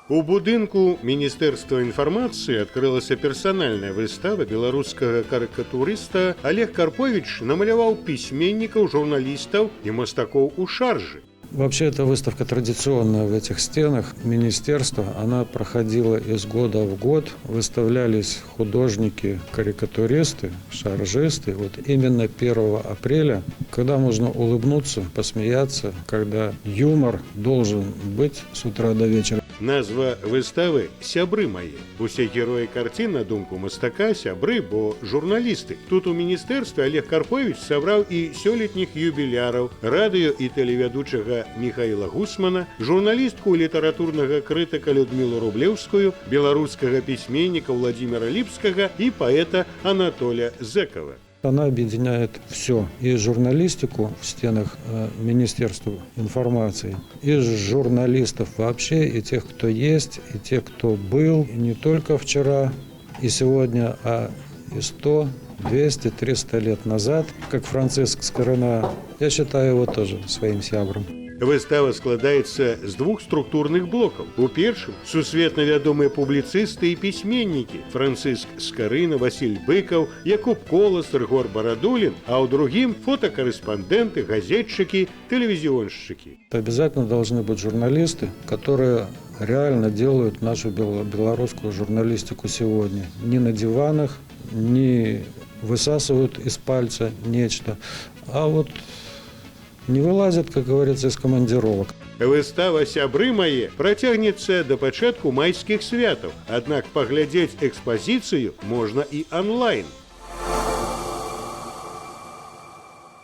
У будынку Міністэрства інфармацыі адкрылася персанальная выстава беларускага карыкатурыста. Олег Карпович намаляваў пісьменнікаў, журналістаў і мастакоў у шаржы. Вообще, эта выставка традиционная в этих стенах министерства. Она проходила из года в год. Выставлялись художники, карикатуристы, шаржисты. Вот именно 1 апреля, когда можно улыбнуться, посмеяться, когда юмор должен быть с утра до вечера. Назва выставы «Сябры мае». Усе героі карцін, на думку мастака, сябры, бо журналісты. Тут у міністэрстве Олег Карпович сабраў і сёлетніх юбіляраў, радыё і тэлевядучага Михаила Гусмана, журналістку літаратурнага крытыка Людмілу Рублеўскую, беларускага пісьменніка Владимира Липскага і паэта Анатоля Зекова. Она объединяет все, и журналистику в стенах Министерства информации, и журналистов вообще, и тех, кто есть, и тех, кто был, и не только вчера и сегодня, а и 100, 200, 300 лет назад, как Франциск Скорина. Я считаю его тоже своим сябром. Выстава складаецца з 2 структурных блокаў. У першым сусветна вядомыя публіцысты і пісьменнікі Франциск Скорина, Василь Быкаў, Якуб Колас, Рыгор Барадулін, а ў другім фотокорреспонденты, газетчики, телевизионщики. Обязательно должны быть журналисты, которые реально делают нашу белорусскую журналистику сегодня. Не на диванах, не высасывают из пальца нечто, а вот не вылазят, как говорится, из командировок. Выстава «Сябры мае» працягнецца да пачатку майскіх святаў, аднак паглядзець экспазіцыю можна і онлайн.